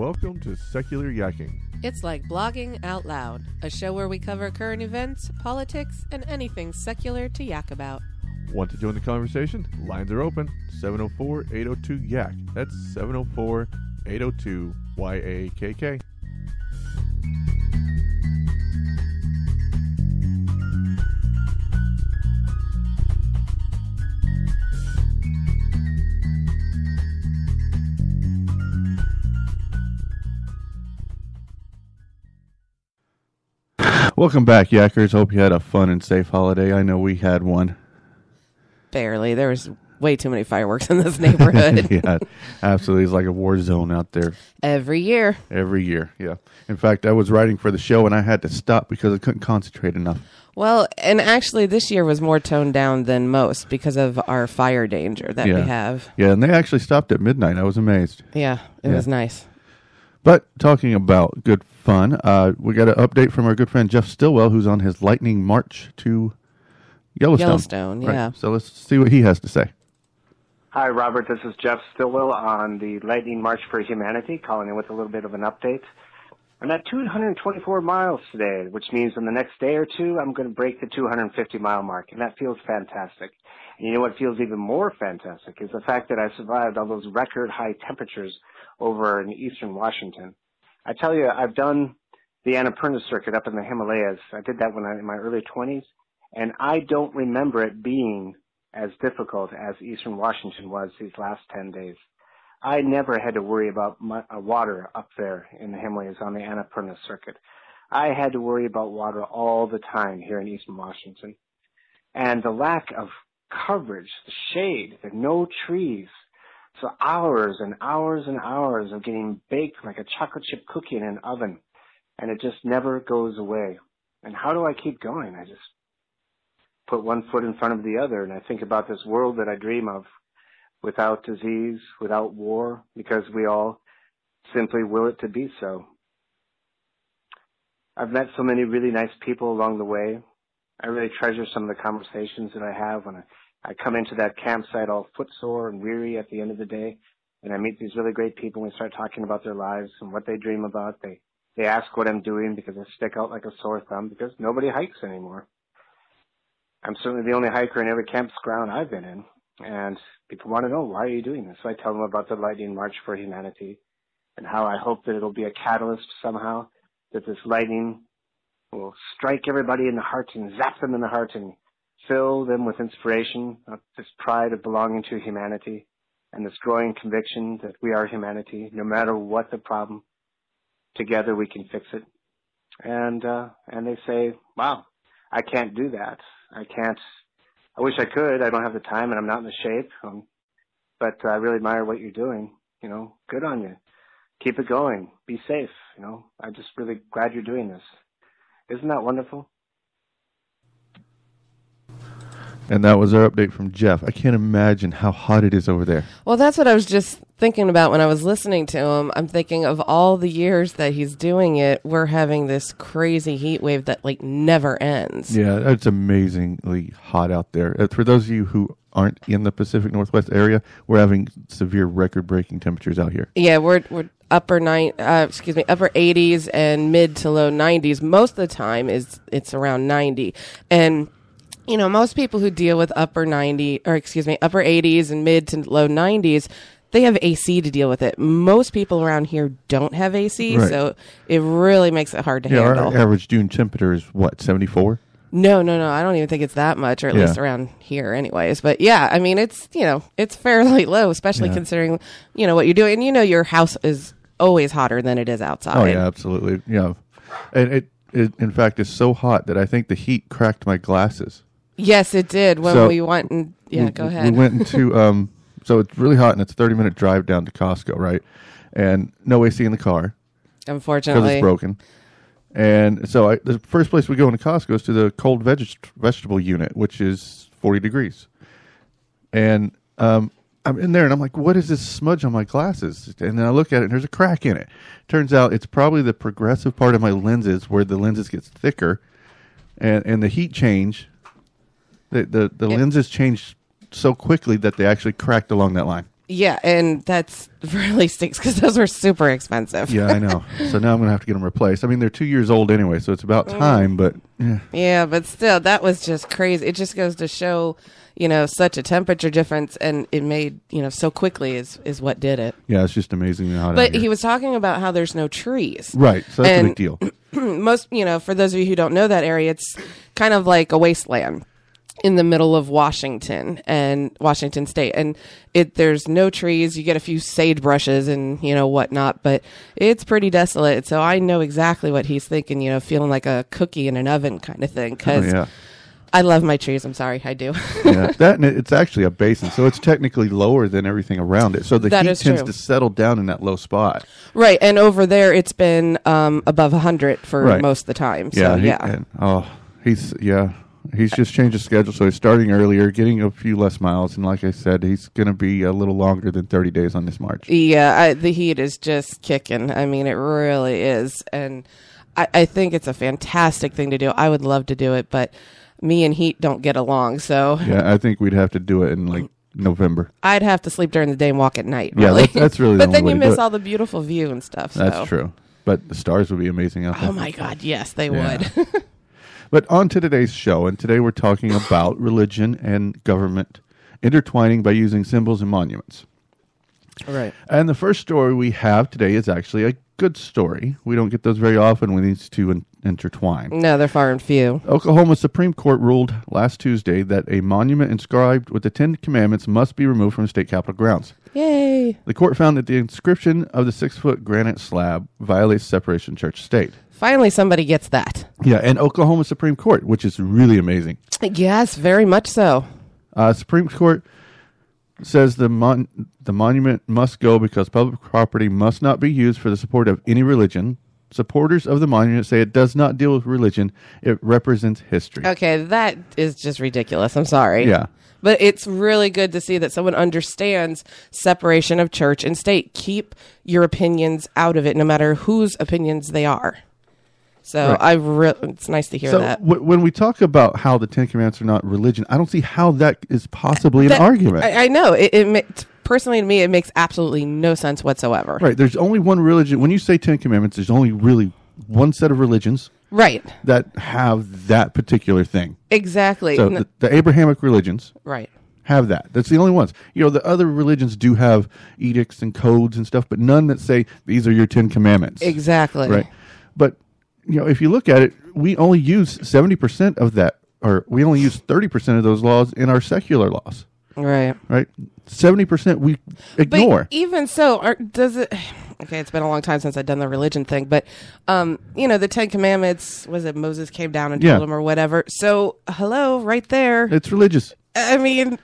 welcome to Secular Yakking. It's like blogging out loud, a show where we cover current events, politics, and anything secular to yak about. Want to join the conversation? Lines are open. 704-802-YAK. That's 704-802-YAKK. Welcome back, Yackers. Hope you had a fun and safe holiday. I know we had one. Barely. There was way too many fireworks in this neighborhood. Yeah, absolutely. It's like a war zone out there. Every year, yeah. In fact, I was writing for the show, and I had to stop because I couldn't concentrate enough. Well, and actually this year was more toned down than most because of our fire danger that we have. Yeah, and they actually stopped at midnight. I was amazed. Yeah, it was nice. But talking about good fun, we got an update from our good friend Jeff Stilwell, who's on his lightning march to Yellowstone. Yeah. Right. So let's see what he has to say. Hi, Robert. This is Jeff Stilwell on the Lightning March for Humanity, calling in with a little bit of an update. I'm at 224 miles today, which means in the next day or two, I'm going to break the 250-mile mark, and that feels fantastic. And you know what feels even more fantastic is the fact that I survived all those record-high temperatures over in eastern Washington. I tell you, I've done the Annapurna circuit up in the Himalayas. I did that when I was in my early 20s, and I don't remember it being as difficult as eastern Washington was these last 10 days. I never had to worry about water up there in the Himalayas on the Annapurna circuit. I had to worry about water all the time here in eastern Washington. And the lack of coverage, the shade, the no trees. So hours and hours and hours of getting baked like a chocolate chip cookie in an oven. And it just never goes away. And how do I keep going? I just put one foot in front of the other, and I think about this world that I dream of without disease, without war, because we all simply will it to be so. I've met so many really nice people along the way. I really treasure some of the conversations that I have when I come into that campsite all footsore and weary at the end of the day, and I meet these really great people and we start talking about their lives and what they dream about. They ask what I'm doing because I stick out like a sore thumb because nobody hikes anymore. I'm certainly the only hiker in every campground I've been in, and people want to know, why are you doing this? So I tell them about the Lightning March for Humanity and how I hope that it'll be a catalyst somehow, that this lightning will strike everybody in the heart and zap them in the heart and fill them with inspiration, this pride of belonging to humanity, and this growing conviction that we are humanity, no matter what the problem. Together we can fix it. And they say, wow, I can't do that. I wish I could. I don't have the time and I'm not in the shape. But I really admire what you're doing. You know, good on you. Keep it going. Be safe. You know, I'm just really glad you're doing this. Isn't that wonderful? And that was our update from Jeff. I can't imagine how hot it is over there. Well, that's what I was just thinking about when I was listening to him. I'm thinking of all the years that he's doing it, we're having this crazy heat wave that like never ends. Yeah, it's amazingly hot out there. For those of you who aren't in the Pacific Northwest area, we're having severe record-breaking temperatures out here. Yeah, we're upper 80s and mid to low 90s. Most of the time it's around 90. And you know, most people who deal with upper 80s and mid to low 90s, they have AC to deal with it. Most people around here don't have AC, right. So it really makes it hard to handle. Our average June temperature is what, 74? No. I don't even think it's that much, or at least around here anyways. But yeah, I mean, it's fairly low, especially considering, what you're doing. And your house is always hotter than it is outside. Oh, yeah, absolutely. Yeah. And it in fact, is so hot that I think the heat cracked my glasses. Yes, it did when we went and go ahead. We went into so it's really hot and it's a 30-minute drive down to Costco, right? And no AC in the car, unfortunately, because it's broken. And so the first place we go into Costco is to the cold vegetable unit, which is 40 degrees. And I'm in there and I'm like, what is this smudge on my glasses? And then I look at it and there's a crack in it. Turns out it's probably the progressive part of my lenses where the lenses gets thicker, and the heat change. The lenses changed so quickly that they actually cracked along that line. Yeah, and that's really stinks because those were super expensive. Yeah, I know. So now I'm going to have to get them replaced. I mean, they're 2 years old anyway, so it's about time, but... Yeah, but still, that was just crazy. It just goes to show, such a temperature difference, and it made, so quickly is what did it. Yeah, it's just amazing how it But he was talking about how there's no trees. Right, so that's a big deal. Most, for those of you who don't know that area, it's kind of like a wasteland in the middle of Washington State, and there's no trees. You get a few sagebrushes and whatnot, but it's pretty desolate. So I know exactly what he's thinking. Feeling like a cookie in an oven kind of thing. Because I love my trees. I'm sorry, I do. Yeah, that and it's actually a basin, so it's technically lower than everything around it. So the heat tends to settle down in that low spot. Right, and over there it's been above 100 for most of the time. So He's just changed his schedule, so he's starting earlier, getting a few less miles, and like I said, he's going to be a little longer than 30 days on this march. Yeah, the heat is just kicking. I mean, it really is, and I think it's a fantastic thing to do. I would love to do it, but me and heat don't get along, so... Yeah, I think we'd have to do it in, November. I'd have to sleep during the day and walk at night, really. Yeah, that's really the But then only you way to miss do it. all the beautiful view and stuff, so... That's true. But the stars would be amazing out there. Oh, my God, yes, they would. But on to today's show, and today we're talking about religion and government intertwining by using symbols and monuments. Right. And the first story we have today is actually a good story. We don't get those very often when these two intertwine. No, they're far and few. Oklahoma Supreme Court ruled last Tuesday that a monument inscribed with the Ten Commandments must be removed from state capitol grounds. Yay. The court found that the inscription of the 6-foot granite slab violates separation church-state. Finally, somebody gets that. Yeah, and Oklahoma Supreme Court, which is really amazing. Yes, very much so. Supreme Court says the monument must go because public property must not be used for the support of any religion. Supporters of the monument say it does not deal with religion. It represents history. Okay, that is just ridiculous. I'm sorry. Yeah. But it's really good to see that someone understands separation of church and state. Keep your opinions out of it, no matter whose opinions they are. So it's nice to hear that. When we talk about how the Ten Commandments are not religion, I don't see how that is possibly an argument. I know. Personally, to me, it makes absolutely no sense whatsoever. Right. There's only one religion. When you say Ten Commandments, there's only really one set of religions. Right. That have that particular thing. Exactly. So the Abrahamic religions. Right. Have that. That's the only ones. The other religions do have edicts and codes and stuff, but none that say these are your 10 commandments. Exactly. Right. But, if you look at it, we only use 70% of that, or we only use 30% of those laws in our secular laws. Right. Right. 70% we ignore. But even so, does it... Okay, it's been a long time since I've done the religion thing, but, the Ten Commandments, was it Moses came down and told them or whatever? So, hello, right there. It's religious. I mean,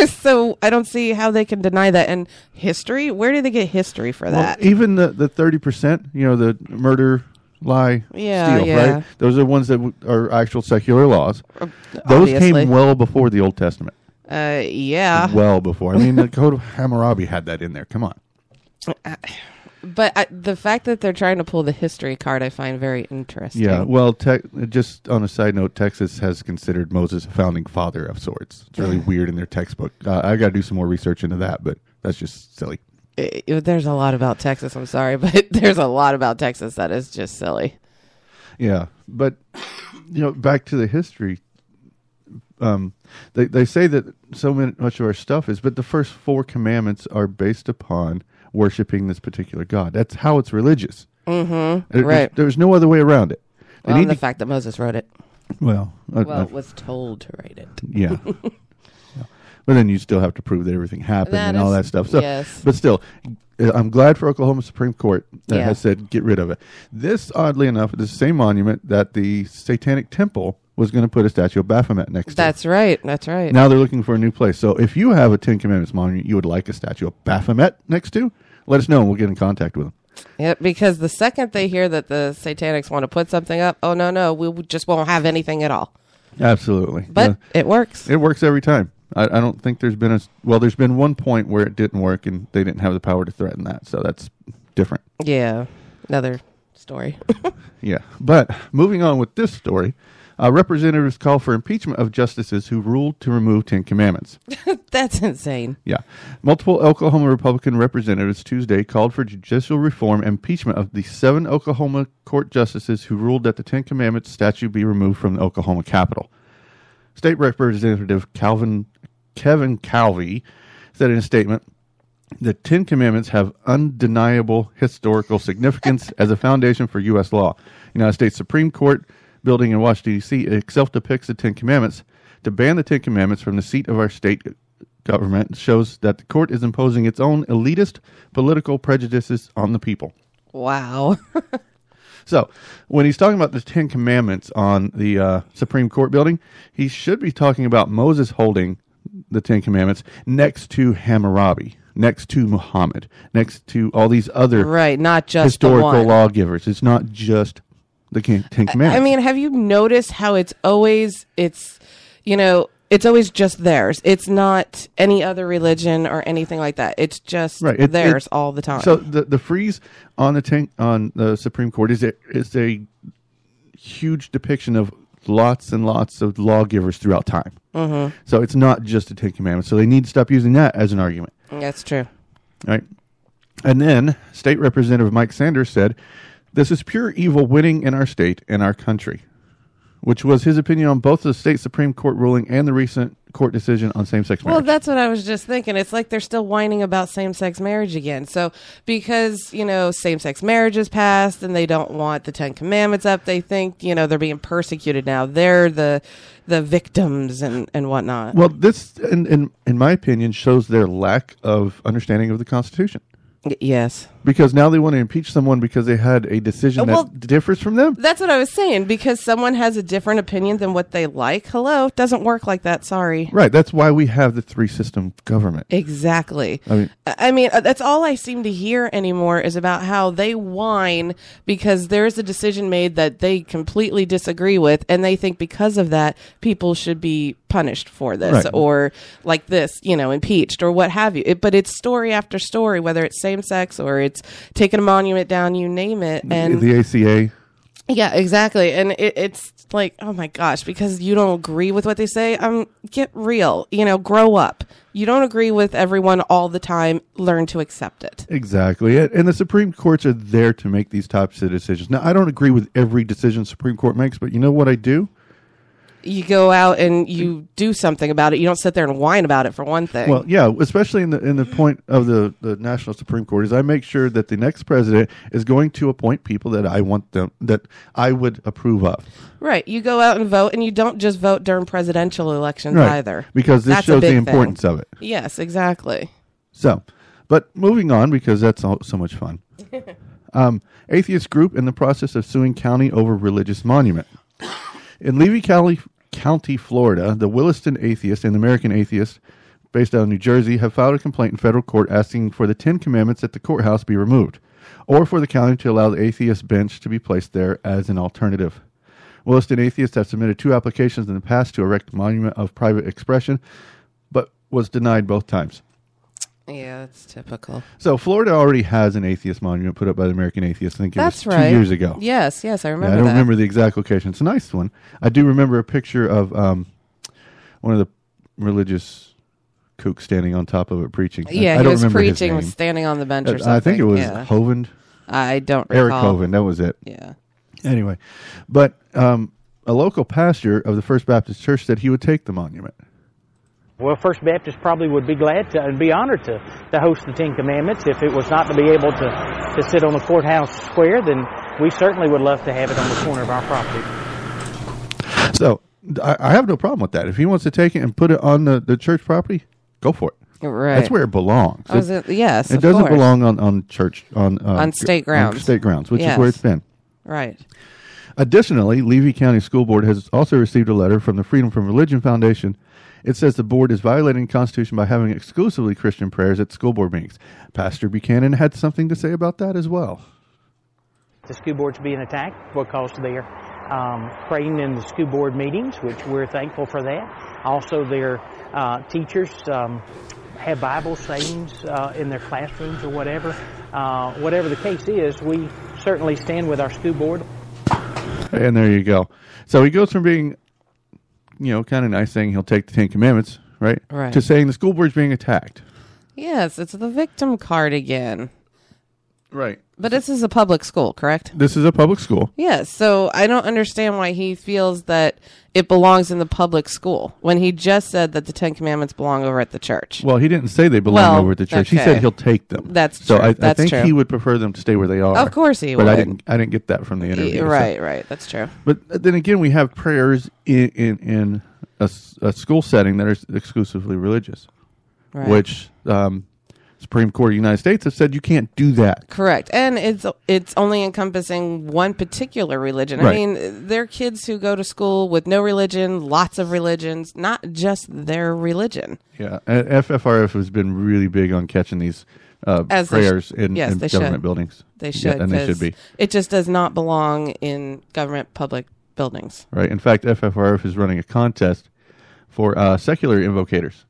so I don't see how they can deny that. And history? Where do they get history for that? Even the 30%, the murder, lie, steal, right? Those are ones that are actual secular laws. Those came well before the Old Testament. Yeah. Well before. I mean, the Code of Hammurabi had that in there. Come on. But the fact that they're trying to pull the history card, I find very interesting. Yeah, well, just on a side note, Texas has considered Moses a founding father of sorts. It's really weird in their textbook. I got to do some more research into that, but that's just silly. There's a lot about Texas, I'm sorry, but there's a lot about Texas that is just silly. Yeah, but, back to the history, they say that so much of our stuff is, but the first 4 commandments are based upon worshiping this particular God. That's how it's religious. Mm-hmm. Right. There's no other way around it. Well, the fact that Moses wrote it. Well, was told to write it. Yeah. But then you still have to prove that everything happened and all that stuff. So, yes. But still, I'm glad for Oklahoma Supreme Court that has said get rid of it. This, oddly enough, is the same monument that the Satanic Temple was going to put a statue of Baphomet next to. That's right. That's right. Now they're looking for a new place. So if you have a Ten Commandments monument you would like a statue of Baphomet next to, let us know and we'll get in contact with them. Yep, because the second they hear that the Satanics want to put something up, oh, no, we just won't have anything at all. Absolutely. But it works. It works every time. I don't think there's been there's been one point where it didn't work and they didn't have the power to threaten that. So that's different. Yeah, another story. Yeah. But moving on with this story, Representatives call for impeachment of justices who ruled to remove 10 Commandments. That's insane. Yeah. Multiple Oklahoma Republican representatives Tuesday called for judicial reform and impeachment of the 7 Oklahoma court justices who ruled that the 10 Commandments statue be removed from the Oklahoma Capitol. State Representative Kevin Calvey said in a statement, the 10 Commandments have undeniable historical significance as a foundation for U.S. law. United States Supreme Court building in Washington, D.C. itself depicts the 10 Commandments. To ban the 10 Commandments from the seat of our state government shows that the court is imposing its own elitist political prejudices on the people. Wow. So, when he's talking about the 10 Commandments on the Supreme Court building, he should be talking about Moses holding the 10 Commandments next to Hammurabi, next to Muhammad, next to all these other not just historical lawgivers. It's not just the 10 Commandments. I mean, have you noticed how it's always just theirs. It's not any other religion or anything like that. It's just theirs all the time. So the frieze on the Supreme Court is a huge depiction of lots and lots of lawgivers throughout time. Mm-hmm. So it's not just the 10 Commandments. So they need to stop using that as an argument. That's true. Right. And then State Representative Mike Sanders said, this is pure evil winning in our state and our country, which was his opinion on both the state Supreme Court ruling and the recent court decision on same-sex marriage. Well, that's what I was just thinking. It's like they're still whining about same-sex marriage again. So because, same-sex marriage is passed and they don't want the 10 Commandments up, they think, they're being persecuted now. They're the victims and whatnot. Well, this, in my opinion, shows their lack of understanding of the Constitution. Yes. Because now they want to impeach someone because they had a decision that differs from them. That's what I was saying. Because someone has a different opinion than what they like. Hello, it doesn't work like that. Sorry. Right. That's why we have the 3-system government. Exactly. I mean, that's all I seem to hear anymore is about how they whine because there's a decision made that they completely disagree with, and they think because of that, people should be punished for this or like this, impeached or what have you. But it's story after story, whether it's same-sex or it's taking a monument down, you name it. And the ACA. Yeah, exactly. And it's like, oh my gosh, because you don't agree with what they say, get real, grow up. You don't agree with everyone all the time. Learn to accept it. Exactly. And the Supreme Courts are there to make these types of decisions. Now, I don't agree with every decision Supreme Court makes, but you know what I do? You go out and you do something about it. You don't sit there and whine about it, for one thing. Well, yeah, especially in the point of the National Supreme Court is I make sure that the next president is going to appoint people that I would approve of. Right. You go out and vote, and you don't just vote during presidential elections either. Because this shows the importance of it. Yes, exactly. So, but moving on, because that's so much fun. Atheist group in the process of suing county over religious monument. In Levy County, Florida, the Williston Atheist and the American Atheist, based out of New Jersey, have filed a complaint in federal court asking for the 10 Commandments at the courthouse be removed, or for the county to allow the atheist bench to be placed there as an alternative. Williston Atheists have submitted 2 applications in the past to erect a monument of private expression, but was denied both times. Yeah, that's typical. So Florida already has an atheist monument put up by the American Atheists. I think it was 2 years ago. Yes, I remember that. I don't remember the exact location. It's a nice one. I do remember a picture of one of the religious kooks standing on top of it preaching. Yeah, I don't was remember preaching, his name. Standing on the bench or something. I think it was Hovind. I don't recall. Eric Hovind, that was it. Yeah. Anyway, but a local pastor of the First Baptist Church said he would take the monument. Well, First Baptist probably would be glad to and be honored to host the 10 Commandments. If it was not to be able to sit on the courthouse square, then we certainly would love to have it on the corner of our property. So I have no problem with that. If he wants to take it and put it on the church property, go for it. Right. That's where it belongs. Yes, it doesn't belong on church on state grounds. On state grounds, which is where it's been. Right. Additionally, Levy County School Board has also received a letter from the Freedom from Religion Foundation. It says the board is violating the Constitution by having exclusively Christian prayers at school board meetings. Pastor Buchanan had something to say about that as well. The school board's being attacked because they're praying in the school board meetings, which we're thankful for that. Also, their teachers have Bible sayings in their classrooms or whatever. Whatever the case is, we certainly stand with our school board. And there you go. So he goes from being, kind of nice, saying he'll take the 10 Commandments, right? Right. To saying the school board's being attacked. Yes, it's the victim card again. Right. But this is a public school, correct? This is a public school. Yes, so I don't understand why he feels that it belongs in the public school when he just said that the 10 Commandments belong over at the church. Well, he didn't say they belong over at the church. Okay. He said he'll take them. That's so true. I think true. he would prefer them to stay where they are. Of course he but would. I didn't get that from the interview. Right. That's true. But then again, we have prayers in a school setting that are exclusively religious, Right. which Supreme Court of the United States have said you can't do that. Correct. And it's only encompassing one particular religion. Right. I mean, there are kids who go to school with no religion, lots of religions, not just their religion. Yeah, and FFRF has been really big on catching these prayers in government buildings. They should. Yeah, and they should be. It just does not belong in government public buildings. Right. In fact, FFRF is running a contest for secular invocators.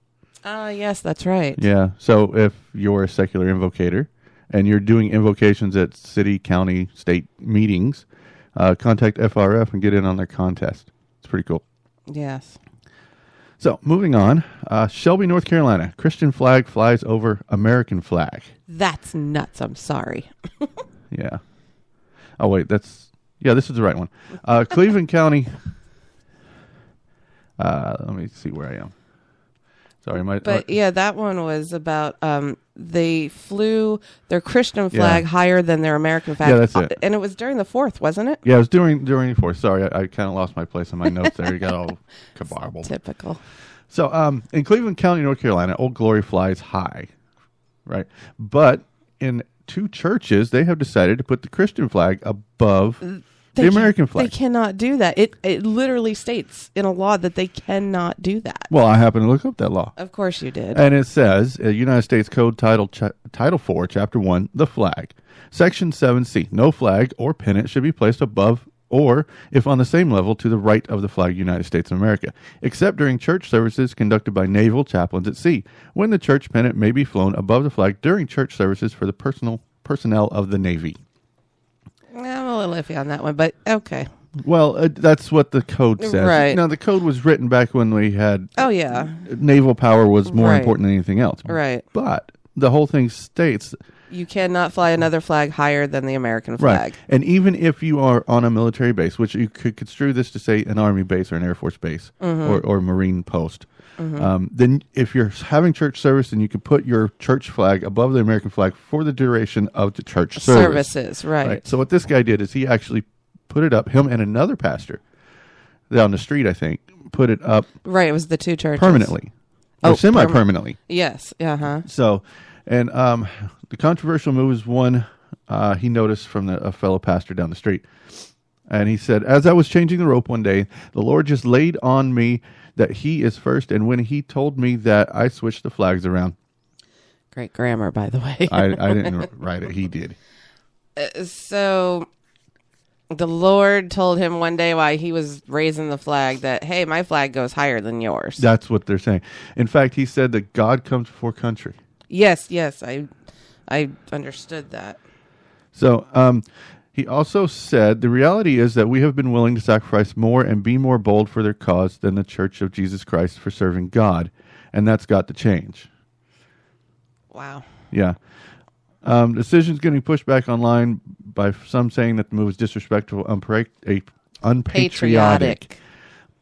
Yes, that's right. Yeah. So if you're a secular invocator and you're doing invocations at city, county, state meetings, contact FRF and get in on their contest. It's pretty cool. Yes. So moving on, Shelby, North Carolina, Christian flag flies over American flag. That's nuts. I'm sorry. Yeah. Oh, wait, this is the right one. Cleveland County. Let me see where I am. Sorry, that one was about they flew their Christian flag higher than their American flag. Yeah, that's it. And it was during the 4th, wasn't it? Yeah, it was during the 4th. Sorry, I kind of lost my place in my notes there. You got all kabarbled. Typical. So, in Cleveland County, North Carolina, Old Glory flies high, right? But in 2 churches, they have decided to put the Christian flag above the American flag. They cannot do that. It literally states in a law that they cannot do that. Well, I happened to look up that law. Of course you did. And it says, United States Code Title 4, Chapter 1, the flag. Section 7C, no flag or pennant should be placed above or, if on the same level, to the right of the flag of the United States of America, except during church services conducted by naval chaplains at sea, when the church pennant may be flown above the flag during church services for the personnel of the Navy. I'm a little iffy on that one, but okay. Well, that's what the code says. Right. Now, the code was written back when we had... Oh, yeah. Naval power was more important than anything else. Right. But the whole thing states... You cannot fly another flag higher than the American flag. Right. And even if you are on a military base, which you could construe this to say an Army base or an Air Force base or Marine post, then if you're having church service, then you can put your church flag above the American flag for the duration of the church services. Right. So what this guy did is he actually put it up, him and another pastor down the street, I think, put it up. Right. It was the 2 churches. Permanently. Or semi-permanently. Yes. Uh-huh. So, and the controversial move is one he noticed from a fellow pastor down the street. And he said, as I was changing the rope one day, the Lord just laid on me that he is first. And when he told me that, I switched the flags around. Great grammar, by the way. I didn't write it. He did. So the Lord told him one day while he was raising the flag that, hey, my flag goes higher than yours. That's what they're saying. In fact, he said that God comes before country. Yes. I understood that. So he also said, the reality is that we have been willing to sacrifice more and be more bold for their cause than the Church of Jesus Christ for serving God. And that's got to change. Wow. Yeah. Decisions getting pushed back online by some saying that the move is disrespectful, unpatriotic. Patriotic.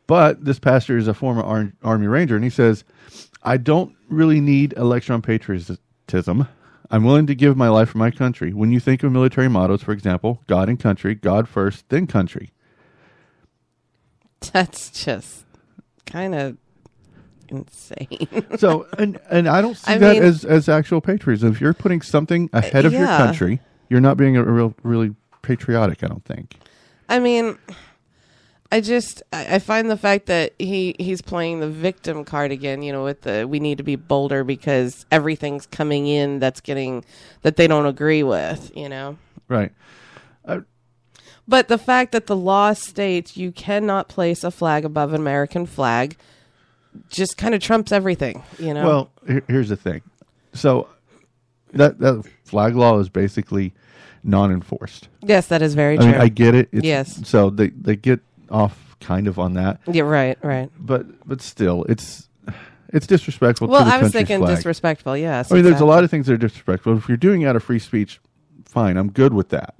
But this pastor is a former Army Ranger, and he says, I don't really need a lecture on patriotism. I'm willing to give my life for my country. When you think of military mottos, for example, God and country, God first, then country. That's just kind of insane. So, and I don't see that as actual patriotism. If you're putting something ahead of your country, you're not being really patriotic, I don't think. I mean, I find the fact that he's playing the victim card again, with the we need to be bolder because everything's coming in that they don't agree with, Right. But the fact that the law states you cannot place a flag above an American flag just kind of trumps everything, Well, here's the thing. So that flag law is basically non-enforced. Yes, that is very I true. mean, I get it. Yes. So they get off kind of on that. Yeah, right. But still, it's disrespectful to the Well, I was country's thinking flag. disrespectful, yes. I mean, there's a exactly. lot of things that are disrespectful. If you're doing it out of free speech, fine, I'm good with that.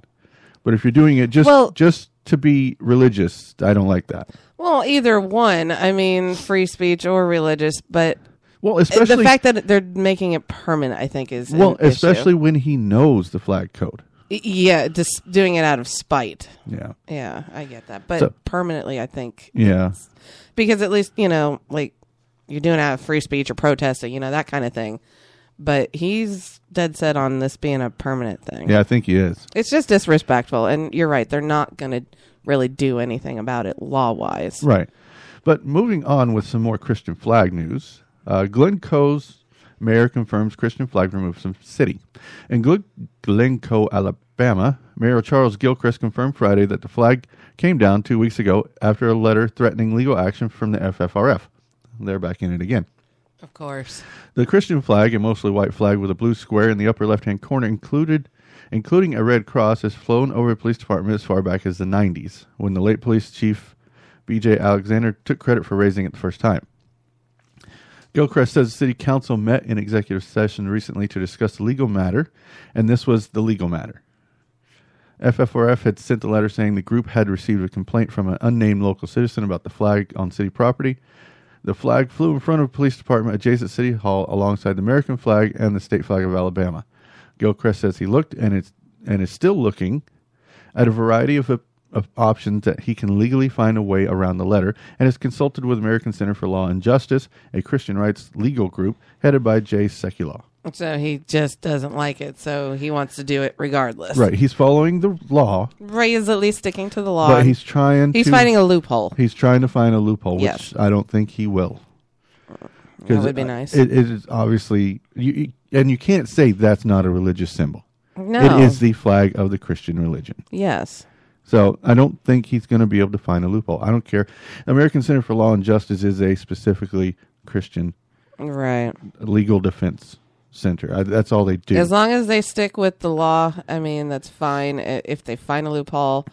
But if you're doing it just to be religious, I don't like that. Well, either one. I mean, free speech or religious, but Well, especially the fact that they're making it permanent, I think, is an especially issue. when he knows the flag code. Yeah, just doing it out of spite. Yeah. Yeah, I get that. But So- permanently, I think. Yeah. Because at least, like, you're doing it out of free speech or protesting, that kind of thing. But he's dead set on this being a permanent thing. Yeah, I think he is. It's just disrespectful. And you're right. They're not going to really do anything about it law-wise. Right. But moving on with some more Christian flag news, Glencoe's mayor confirms Christian flag removed from city. In Glencoe, Alabama, Mayor Charles Gilchrist confirmed Friday that the flag came down 2 weeks ago after a letter threatening legal action from the FFRF. They're back in it again. Of course. The Christian flag, a mostly white flag with a blue square in the upper left-hand corner, including a red cross, has flown over the police department as far back as the 90s, when the late police chief B.J. Alexander took credit for raising it the first time. Gilchrist says the city council met in executive session recently to discuss the legal matter, and this was the legal matter. FFRF had sent a letter saying the group had received a complaint from an unnamed local citizen about the flag on city property. The flag flew in front of a police department adjacent to City Hall alongside the American flag and the state flag of Alabama. Gilchrist says he looked and is still looking at a variety of options that he can legally find a way around the letter, and has consulted with American Center for Law and Justice, a Christian rights legal group headed by Jay Sekulow. So he just doesn't like it, so he wants to do it regardless. Right, he's following the law, Ray is at least sticking to the law. but he's finding a loophole. He's trying to find a loophole, which Yes. I don't think he will. That would be nice. It is obviously, and you can't say that's not a religious symbol. No. It is the flag of the Christian religion. Yes. So I don't think he's going to be able to find a loophole. I don't care. American Center for Law and Justice is a specifically Christian Right. legal defense center. That's all they do. As long as they stick with the law, I mean, that's fine. If they find a loophole,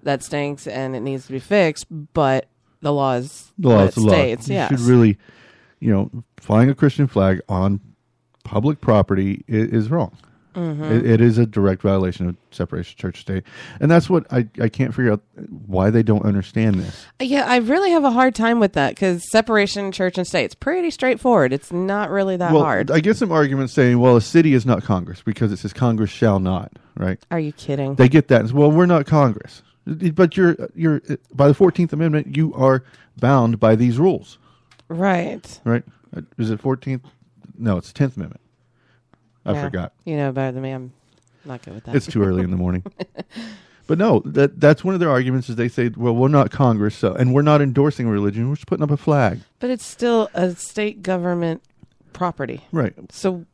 that stinks and it needs to be fixed, but the law is the law what is it the law. states. You Yes. should really, flying a Christian flag on public property is wrong. Mm-hmm. It is a direct violation of separation of church and state. And that's what I can't figure out why they don't understand this. Yeah, I really have a hard time with that because separation church and state, it's pretty straightforward. It's not really that hard. I get some arguments saying, well, a city is not Congress because it says Congress shall not, right? Are you kidding? They get that. Well, we're not Congress. But you're by the 14th Amendment, you are bound by these rules. Right. Right? Is it 14th? No, it's 10th Amendment. I Yeah. forgot. You know better than me. I'm not good with that. It's too early in the morning. But no, that's one of their arguments is they say, well, we're not Congress, and we're not endorsing a religion. We're just putting up a flag. But it's still a state government property. Right. So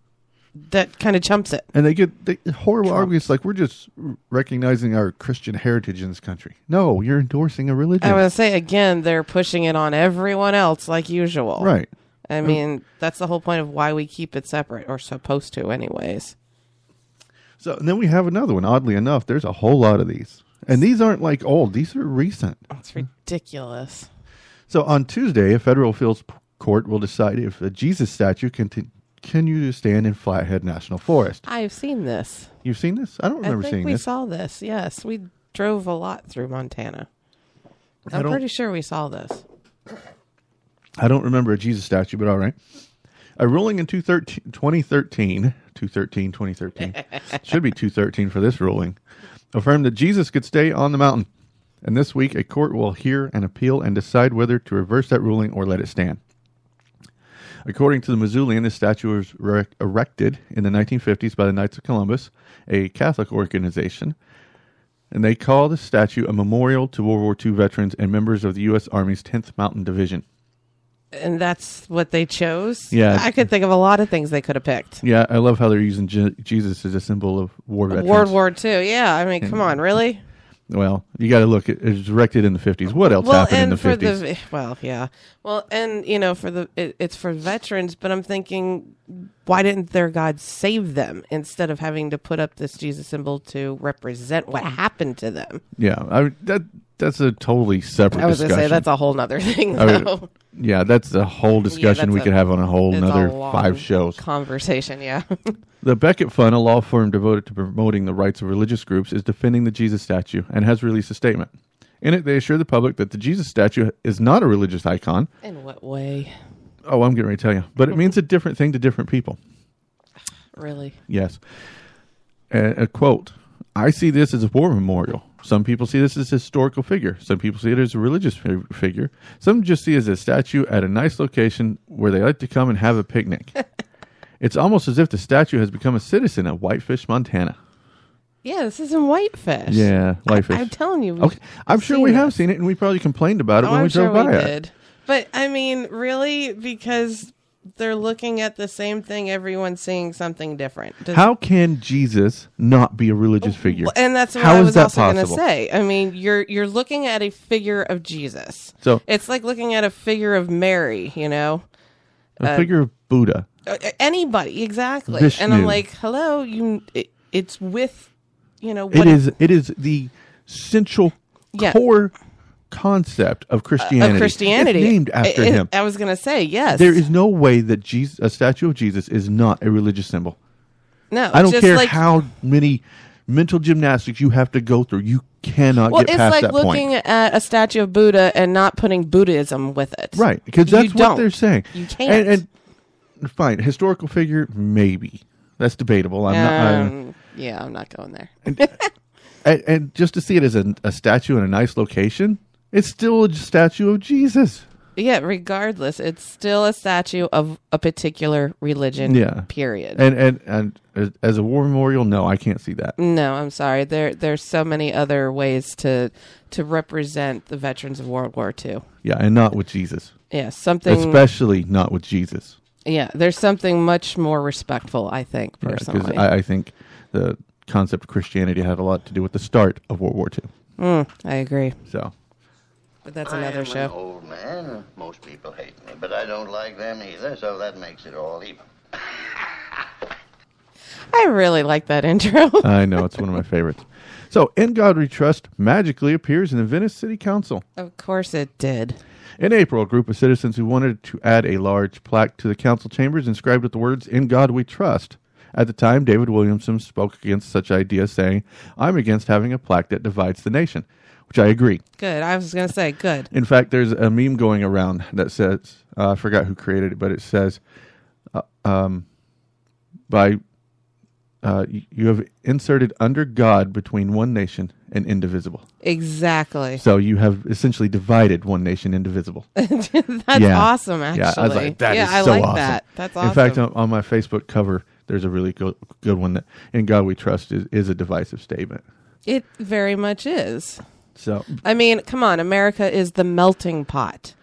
that kind of chumps it. And they get horrible arguments like we're just recognizing our Christian heritage in this country. No, you're endorsing a religion. I would say, again, they're pushing it on everyone else like usual. Right. I mean, that's the whole point of why we keep it separate, or supposed to anyways. So and then we have another one. Oddly enough, there's a whole lot of these. And these aren't like old. These are recent. It's ridiculous. So on Tuesday, a federal appeals court will decide if a Jesus statue can continue to stand in Flathead National Forest. I've seen this. You've seen this? I don't remember I seeing think we this. saw this. Yes, we drove a lot through Montana. I'm pretty sure we saw this. I don't remember a Jesus statue, but all right. A ruling in 2013, should be 213 for this ruling, affirmed that Jesus could stay on the mountain. And this week, a court will hear an appeal and decide whether to reverse that ruling or let it stand. According to the Missoulian, this statue was erected in the 1950s by the Knights of Columbus, a Catholic organization, and they call the statue a memorial to World War II veterans and members of the U.S. Army's 10th Mountain Division. And that's what they chose? Yeah. I could think of a lot of things they could have picked. Yeah, I love how they're using Jesus as a symbol of war veterans. World War II. Yeah, I mean, come on, really? Well, you got to look at it was erected in the 50s. What else happened in the 50s? Yeah. Well, and it's for veterans, but I'm thinking, why didn't their God save them instead of having to put up this Jesus symbol to represent what happened to them? Yeah, that's a totally separate discussion. I was going to say, that's a whole nother thing, though. Yeah, that's a whole discussion we could have on a whole nother 5 shows. Conversation, yeah. The Beckett Fund, a law firm devoted to promoting the rights of religious groups, is defending the Jesus statue and has released a statement. In it, they assure the public that the Jesus statue is not a religious icon. In what way? Oh, I'm getting ready to tell you. But it means a different thing to different people. Really? Yes. A quote, I see this as a war memorial. Some people see this as a historical figure. Some people see it as a religious figure. Some just see it as a statue at a nice location where they like to come and have a picnic. It's almost as if the statue has become a citizen of Whitefish, Montana. Yeah, this is in Whitefish. Yeah, Whitefish. I'm telling you. Okay, I'm sure we have seen it, and we probably complained about it when we drove by it. But, I mean, really? Because they're looking at the same thing, everyone's seeing something different. How can Jesus not be a religious figure? And that's what I was also going to say. I mean, you're looking at a figure of Jesus. So it's like looking at a figure of Mary, you know? A figure of Buddha. Anybody, exactly. Vishnu. And I'm like, hello, it's with, you know. It is the central core concept of Christianity. It's named after him. I was going to say, yes. There is no way that a statue of Jesus is not a religious symbol. No. I don't care how many mental gymnastics you have to go through. You cannot get past that point. It's like looking at a statue of Buddha and not putting Buddhism with it. Right, because that's what they're saying. You can't. And fine, historical figure, maybe. That's debatable. I'm not going there. And just to see it as a statue in a nice location, it's still a statue of Jesus. Yeah, regardless, it's still a statue of a particular religion. Yeah. Period. And as a war memorial, no, I can't see that. No, I'm sorry. There's so many other ways to represent the veterans of World War II. Yeah, and not with Jesus. Yeah, something especially not with Jesus. Yeah, there's something much more respectful, I think, personally. Because I think the concept of Christianity had a lot to do with the start of World War II. I agree. So. But that's another show. I'm an old man. Most people hate me, but I don't like them either, so that makes it all even. I really like that intro. I know, it's one of my favorites. So, In God We Trust magically appears in the Venice City Council. Of course it did. In April, a group of citizens who wanted to add a large plaque to the council chambers inscribed with the words, In God We Trust. At the time, David Williamson spoke against such ideas, saying, I'm against having a plaque that divides the nation. Which I agree. Good. I was going to say, good. In fact, there's a meme going around that says, I forgot who created it, but it says, you have inserted under God between one nation and indivisible. Exactly. So you have essentially divided one nation indivisible. That's awesome, actually. Yeah, I was like, that is I so like awesome. That. That's awesome. In fact, on my Facebook cover, there's a really good one that In God We Trust is a divisive statement. It very much is. So I mean, come on, America is the melting pot.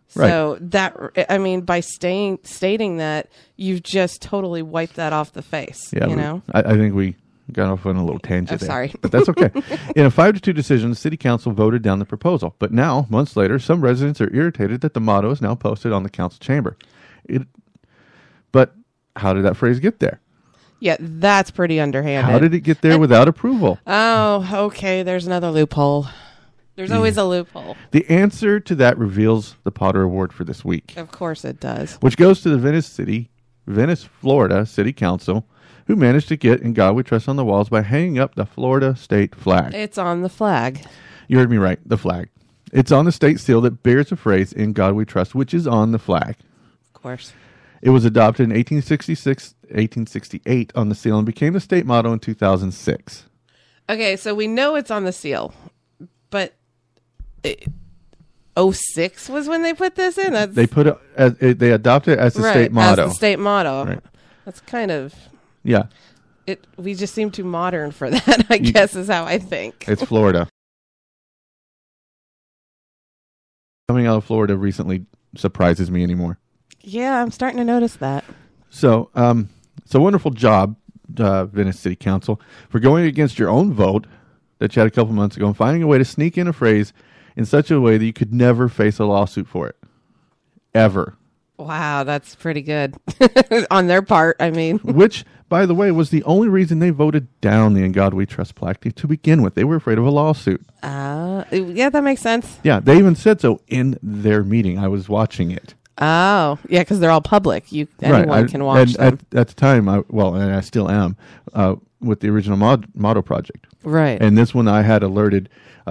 So by stating that, you've just totally wiped that off the face. Yeah, you know. I think we got off on a little tangent there. Sorry, but that's okay. In a 5-2 decision, the city council voted down the proposal. But now, months later, some residents are irritated that the motto is now posted on the council chamber. But how did that phrase get there? Yeah, that's pretty underhanded. How did it get there without approval? Oh, okay. There's another loophole. There's always a loophole. The answer to that reveals the Potter Award for this week. Of course it does. Which goes to the Venice, Florida City Council, who managed to get In God We Trust on the walls by hanging up the Florida state flag. It's on the flag. You heard me right, the flag. It's on the state seal that bears the phrase In God We Trust, which is on the flag. Of course. It was adopted in 1868 on the seal and became the state motto in 2006. Okay, so we know it's on the seal, but 06 was when they put this in. They put it as they adopted it as the state motto. As the state motto. Right. That's kind of we just seem too modern for that, I guess is how I think. It's Florida. Coming out of Florida recently surprises me anymore. Yeah, I'm starting to notice that. So, wonderful job, Venice City Council, for going against your own vote that you had a couple months ago and finding a way to sneak in a phrase in such a way that you could never face a lawsuit for it. Ever. Wow, that's pretty good on their part. I mean, Which, by the way, was the only reason they voted down the In God We Trust plaque to begin with. They were afraid of a lawsuit. yeah, that makes sense. Yeah, they even said so in their meeting. I was watching it. Oh, yeah, because they're all public. Anyone can watch them. At the time, and I still am, with the original motto project. Right. And this one I had alerted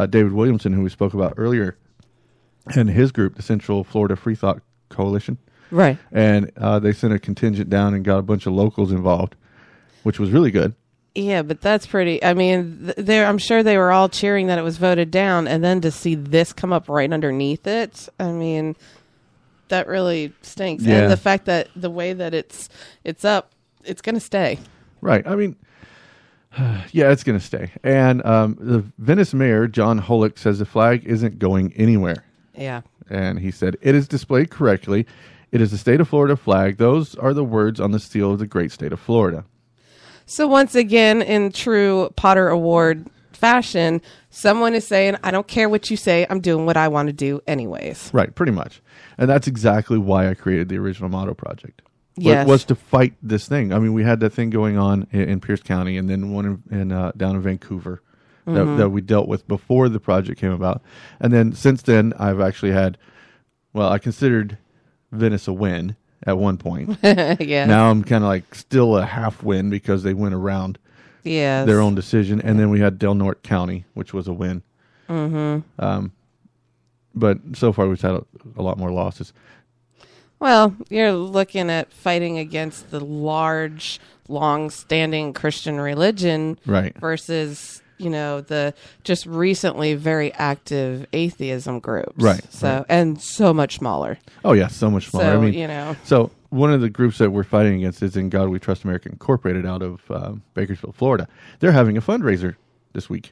David Williamson, who we spoke about earlier, and his group, the Central Florida Free Thought Coalition. Right. And they sent a contingent down and got a bunch of locals involved, which was really good. Yeah, but that's pretty. I mean, I'm sure they were all cheering that it was voted down, and then to see this come up right underneath it, I mean, that really stinks. Yeah. And the fact that the way that it's up, it's going to stay. Right. I mean, yeah, it's going to stay. And the Venice mayor, John Holick, says the flag isn't going anywhere. Yeah. And he said, it is displayed correctly. It is the state of Florida flag. Those are the words on the seal of the great state of Florida. So once again, in true Potter Award fashion, someone is saying, I don't care what you say. I'm doing what I want to do anyways. Right, pretty much. And that's exactly why I created the original motto project. Yes. Was to fight this thing. I mean, we had that thing going on in Pierce County and then one down in Vancouver that we dealt with before the project came about. And then since then, I've actually had, I considered Venice a win at one point. Yeah. Now I'm kind of like still a half win because they went around their own decision. And then we had Del Norte County, which was a win. Mm-hmm. But so far we've had a lot more losses. Well, you're looking at fighting against the large, long-standing Christian religion, right, versus, the just recently very active atheism groups. Right. So, right. And so much smaller. Oh, yeah, so much smaller. So, I mean, so one of the groups that we're fighting against is In God We Trust America Incorporated out of Bakersfield, Florida. They're having a fundraiser this week.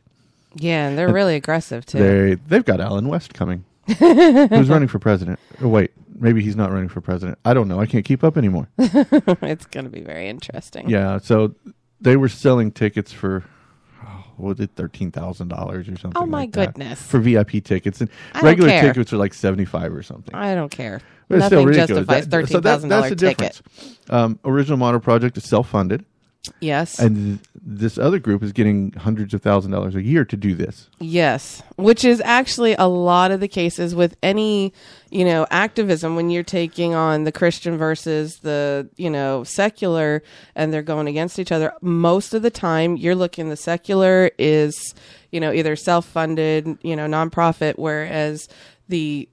Yeah, and they're really aggressive, too. They've got Alan West coming. Who's running for president? Oh, wait, maybe he's not running for president. I don't know. I can't keep up anymore. It's going to be very interesting. Yeah, so they were selling tickets for, what was it, $13,000 or something. Oh, my like that, goodness. for VIP tickets. And I regular don't care. tickets are like $75 or something. I don't care. But it's still Nothing ridiculous. justifies $13,000 that's the ticket. difference. Original Motto Project is self-funded. Yes. And this other group is getting hundreds of $1,000s a year to do this. Yes, which is actually a lot of the cases with any, activism when you're taking on the Christian versus the, secular, and they're going against each other. Most of the time, you're looking, the secular is, either self-funded, nonprofit, whereas the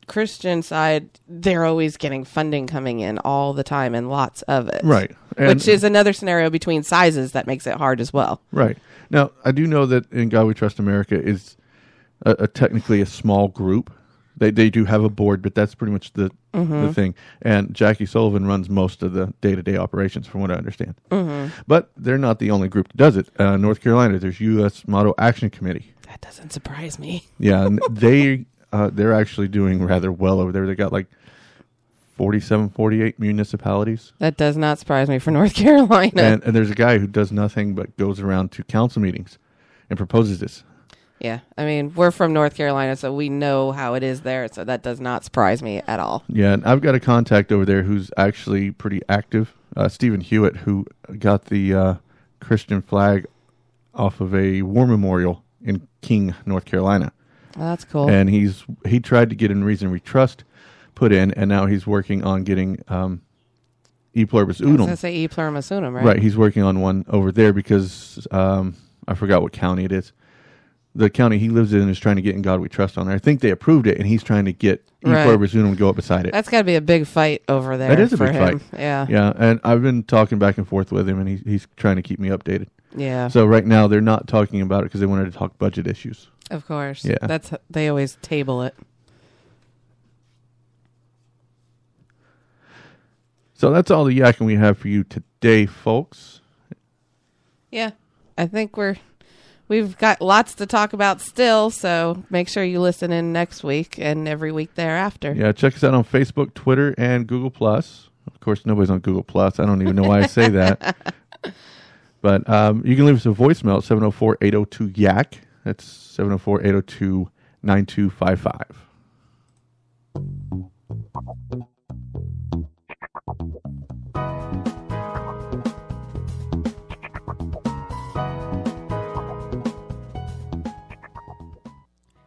Christian side, they're always getting funding coming in all the time and lots of it. Right. Which is another scenario between sizes that makes it hard as well. Right. Now, I do know that In God We Trust America is technically a small group. They do have a board, but that's pretty much the thing. And Jackie Sullivan runs most of the day-to-day operations, from what I understand. But they're not the only group that does it. North Carolina, there's U.S. Motto Action Committee. That doesn't surprise me. Yeah, and they're actually doing rather well over there. They got like 47, 48 municipalities. That does not surprise me for North Carolina. And there's a guy who does nothing but goes around to council meetings and proposes this. Yeah, I mean, we're from North Carolina, so we know how it is there, so that does not surprise me at all. Yeah, and I've got a contact over there who's actually pretty active, Stephen Hewitt, who got the Christian flag off of a war memorial in King, North Carolina. Oh, that's cool. And he tried to get in Reason We Trust put in, and now he's working on getting E Pluribus Unum. I was going to say E Pluribus Unum, right? Right, he's working on one over there because I forgot what county it is. The county he lives in is trying to get In God We Trust on there. I think they approved it, and he's trying to get E Pluribus Unum to go up beside it. That's got to be a big fight over there. That is a for big him. fight. Yeah. Yeah, and I've been talking back and forth with him, and he's trying to keep me updated. Yeah. So right now they're not talking about it because they wanted to talk budget issues. Of course. Yeah. They always table it. So that's all the yakking we have for you today, folks. Yeah. I think we've got lots to talk about still, so make sure you listen in next week and every week thereafter. Yeah, check us out on Facebook, Twitter, and Google+. Of course, nobody's on Google+. I don't even know why I say that. But you can leave us a voicemail at 704-802-YAK. That's 704-802-9255.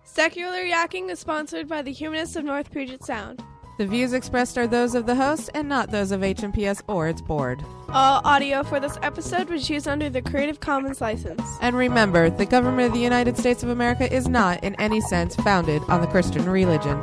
Secular Yakking is sponsored by the Humanists of North Puget Sound. The views expressed are those of the host and not those of HMPS or its board. All audio for this episode was used under the Creative Commons license. And remember, the government of the United States of America is not, in any sense, founded on the Christian religion.